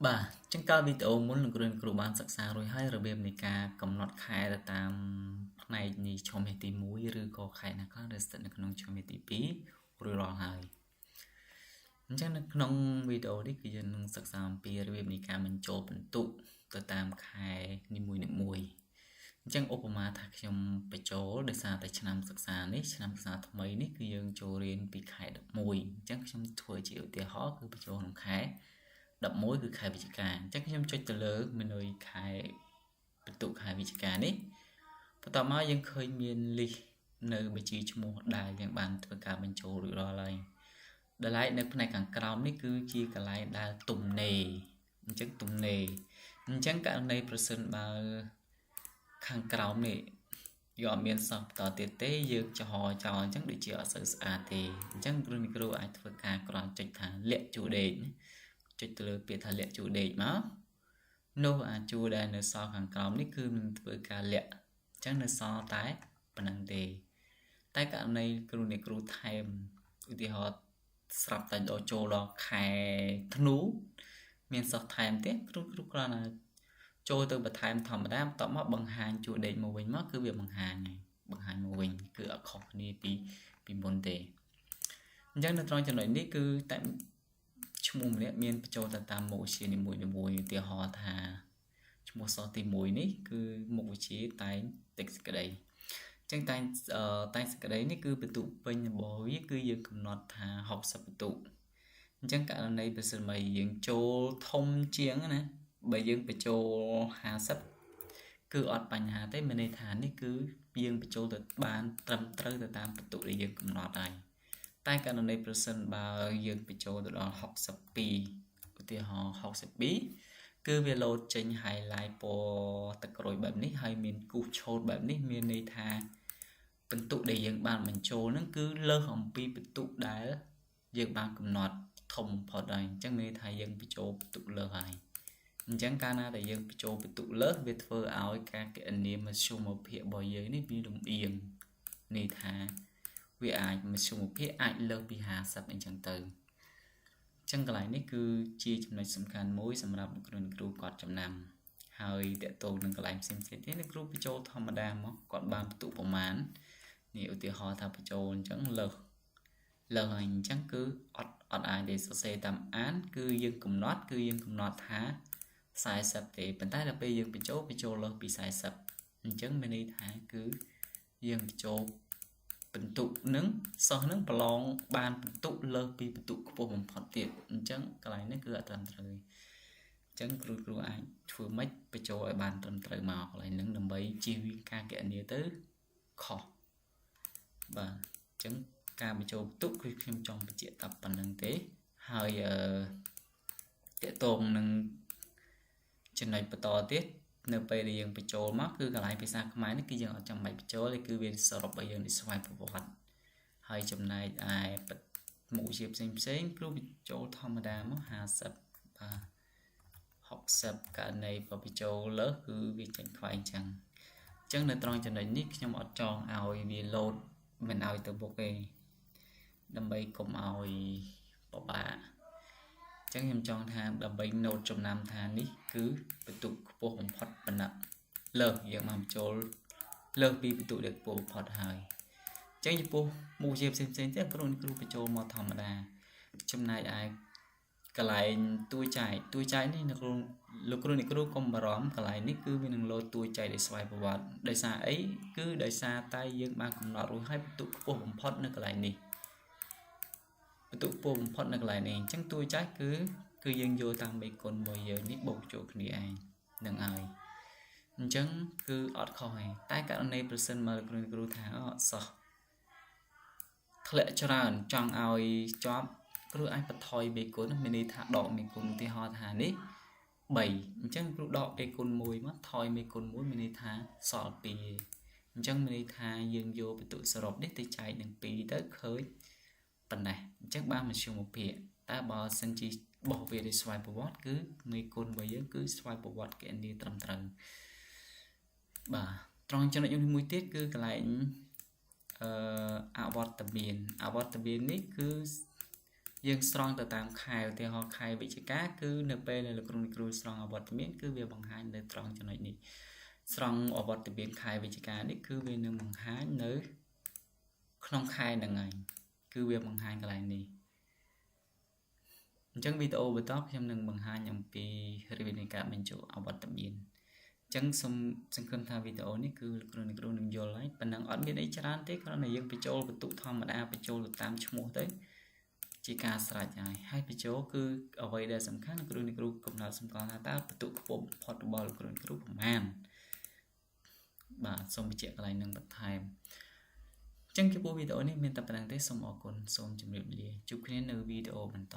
Bà, chẳng cao video muốn lực lượng của bạn sẵn sàng rồi hay rồi bên này cả cầm nọt khai là tam này thì cho mẹ tí mũi rồi có khai là có được sự nông cho mẹ tí bí rồi rõហើយchẳng làក្នុងវីដេអូនេះគឺយើងនឹងសិក្សាអំពីរបៀបនៃការបញ្ចូលបន្ទុកទៅតាមខែនីមួយៗអញ្ចឹងឧបមាថាខ្ញុំបញ្ចូលដោយសារតែឆ្នាំសិក្សានេះឆ្នាំសិក្សាថ្មីនេះគឺយើងចូលរៀនពីខែ11អញ្ចឹងខ្ញុំធ្វើជាឧទាហរណ៍គឺបញ្ចូលក្នុងខែ11គឺខែវិច្ឆិកាអញ្ចឹងខ្ញុំចុចទៅលើមេនុយខែបន្ទុកខែវិច្ឆិកានេះបន្ទាប់មកយើងឃើញមាន list នៅបញ្ជីឈ្មោះដែលយើងបានធ្វើការបញ្ចូលរួចរាល់ហើយដែលឡែកនៅផ្នែកខាងក្រោមនេះគឺជាកន្លែងដែលទំនេរអញ្ចឹងទំនេរអញ្ចឹងករណីប្រសិនបើខាងក្រោមនេះយកអត់មានសោះបន្តទៀតទេយើងចំហចោលអញ្ចឹងដូចជាអត់សូវស្អាតទេអញ្ចឹងគ្រូអាចធ្វើការគ្រាន់ចុចថាលាក់ជួរដេកចុចទៅលើពាក្យថាលាក់ជួរដេកមកនោះអាចជួរដែលនៅសល់ខាងក្រោមនេះគឺនឹងធ្វើការលាក់អញ្ចឹងនៅសល់តែប៉ុណ្ណឹងទេតែករណីគ្រូថែមឧទាហរណ៍ស្រាប់តែដល់ចូលដល់ខែធ្នូមានសោះថែមទេគ្រូគ្រាន់តែចូលទៅបន្ថែមធម្មតាបន្ទាប់មកបង្ហាញជួរដេកមកវិញមកគឺវាបង្ហាញមកវិញគឺអត់ខុសគ្នាពីមុនទេអញ្ចឹងនៅត្រង់ចំណុចនេះគឺតែឈ្មោះម្នាក់មានបញ្ចូលទៅតាមមុខវិជ្ជានីមួយៗឧទាហរណ៍ថាឈ្មោះសិស្សទី1នេះគឺមុខវិជ្ជាតែងតិចសេចក្តីចឹងតែងសេចក្តីនេះគឺបន្ទុកពេញរបស់វាគឺយើងកំណត់ថា60បន្ទុកអញ្ចឹងករណីបើសិនមកយើងចូលធំជាងណាបើយើងបញ្ចូល50គឺអត់បញ្ហាទេមានន័យថានេះគឺយើងបញ្ចូលទៅបានត្រឹមត្រូវទៅតាមបន្ទុកដែលយើងកំណត់ហើយតែករណីប្រសិនបើយើងបញ្ចូលទៅដល់62ឧទាហរណ៍62គឺវាលោតចេញ highlight ពណ៌ទឹកក្រូចបែបនេះហើយមានគូសឆូតបែបនេះមានន័យថាបន្ទុកដែលយើងបានបញ្ចូលហ្នឹងគឺលើសអំពីបន្ទុកដែលយើងបានកំណត់ធំបំផុតហើយអញ្ចឹងមានន័យថាយើងបញ្ចូលបន្ទុកលើសហើយអញ្ចឹងកាលណាដែលយើងបញ្ចូលបន្ទុកលើសវាធ្វើឲ្យការគណនាមធ្យមភាពរបស់យើងនេះវាលំអៀងន័យថាវាអាចមធ្យមភាពអាចលើសពី50អញ្ចឹងទៅអញ្ចឹងកន្លែងនេះគឺជាចំណុចសំខាន់មួយសម្រាប់គ្រូគាត់ចំណាំហើយតកតងនឹងកន្លែងផ្សេងៗទៀតគ្រូបញ្ចូលធម្មតាមកគាត់បានបន្ទុកប្រមាណនេះឧទាហរណ៍ថាបញ្ចូលអញ្ចឹងលើសហើយអញ្ចឹងគឺអត់អាចទេសរសេរតាមអានគឺយើងកំណត់ថា40ទេប៉ុន្តែដល់ពេលយើងបញ្ចូលលើសពី40អញ្ចឹងមានន័យថាគឺយើងបញ្ចូលបន្ទុកនឹងសិស្សនឹងប្រឡងបានបន្ទុកលើសពីបន្ទុកខ្ពស់បំផុតទៀតអញ្ចឹងកន្លែងនេះគឺអត់ត្រឹមត្រូវអញ្ចឹងគ្រូអាចធ្វើម៉េចបញ្ចូលឲ្យបានត្រឹមត្រូវមកកន្លែងហ្នឹងដើម្បីជៀសវាងការគណនាទៅខុសបាទអញ្ចឹងការបញ្ចូលបន្ទុកគឺខ្ញុំចង់បញ្ជាក់តែប៉ុណ្្នឹងទេហើយតកតងនឹងចំណុចបន្តទៀតនៅពេលដែលយើងបញ្ចូលមកគឺកន្លែងភាសាខ្មែរនេះគឺយើងអត់ចាំបាច់បញ្ចូលទេគឺវាសរុបឲ្យយើងស្វ័យប្រវត្តិហើយចំណែកឯមុខវិជ្ជាផ្សេងគ្រូបញ្ចូលធម្មតាមក50បាទ60ករណីបើបញ្ចូលលើសគឺវាចេញខ្វែងចឹងអញ្ចឹងនៅត្រង់ចំណុចនេះខ្ញុំអត់ចង់ឲ្យវាលោតមិនឲ្យទៅមុខទេដើម្បីកុំឲ្យពិបាកអញ្ចឹងខ្ញុំចង់ថាដើម្បី note ចំណាំថានេះគឺបន្ទុកខ្ពស់បំផុតប៉ុណ្ណឹងលើសយើងមកបញ្ចូលលើសពីបន្ទុកដែលខ្ពស់បំផុតហើយអញ្ចឹងចំពោះមុខវិជ្ជាផ្សេងទៀតគ្រូបញ្ចូលមកធម្មតាចំណែកឯកន្លែងតួចែកនេះនៅលោកគ្រូកុំបារម្ភកន្លែងនេះគឺវានឹងលោតតួចែកដោយស្វ័យប្រវត្តិដោយសារអីគឺដោយសារតែយើងបានកំណត់រួចហើយបន្ទុកខ្ពស់បំផុតនៅកន្លែងនេះបន្ទុកខ្ពស់បំផុតនៅកន្លែងនេះអញ្ចឹងតួចែកគឺយើងយកតាមមេគុណរបស់យើងនេះបូកចូលគ្នាឯងនឹងហើយអញ្ចឹងគឺអត់ខុសទេតែករណីប្រសិនមកគ្រូថាអត់សោះធ្លាក់ច្រើនចង់ឲ្យជាប់គ្រូអាចបន្ថយមេគុណមានន័យថាដកមេគុណឧទាហរណ៍ថានេះ3អញ្ចឹងគ្រូដកមេគុណ1មកថយមេគុណ1មានន័យថាសល់2អញ្ចឹងមានន័យថាយើងយកបន្ទុកសរុបនេះទៅចែកនឹង2ទៅឃើញប៉ុណ្ណេះអញ្ចឹងបានមធ្យមភាពតែបើសិនជាបោះវាដោយស្វ័យប្រវត្តិគឺមេគុណរបស់យើងគឺស្វ័យប្រវត្តិគណនាត្រឹមត្រូវបាទត្រង់ចំណុចមួយទៀតគឺកន្លែងអវត្តមាននេះគឺ យើងស្រង់ទៅតាមខែឧទាហរណ៍ខែវិច្ឆិកាគឺនៅពេលដែលលោកគ្រូអ្នកគ្រូស្រង់អវត្តមានគឺវាបង្ហាញនៅត្រង់ចំណុចនេះស្រង់អវត្តមានខែវិច្ឆិកានេះគឺវានឹងបង្ហាញនៅក្នុងខែហ្នឹងហើយគឺវាបង្ហាញកន្លែងនេះអញ្ចឹងវីដេអូបន្តខ្ញុំនឹងបង្ហាញអំពីរបៀបនៃការបញ្ចូលអវត្តមានអញ្ចឹងសូមសង្ឃឹមថាវីដេអូនេះគឺលោកគ្រូអ្នកគ្រូនឹងយល់ហើយប៉ុណ្ណឹងអត់មានអីច្រើនទេគ្រាន់តែយើងបញ្ចូលបន្ទុកធម្មតាបញ្ចូលទៅតាមឈ្មោះទៅជាការស្រេចហើយបញ្ចូលគឺអ្វីដែលសំខាន់លោកគ្រូអ្នកគ្រូកំណត់សម្គាល់ថាតើបន្ទុកខ្ពស់បំផុតរបស់លោកគ្រូអ្នកគ្រូប្រមាណបាទសូមបញ្ជាក់កន្លែងនឹងបន្ថែមអញ្ចឹងចំពោះវីដេអូនេះមានតែប៉ុណ្្នឹងទេសូមអរគុណសូមជម្រាបលាជួបគ្នានៅវីដេអូបន្ត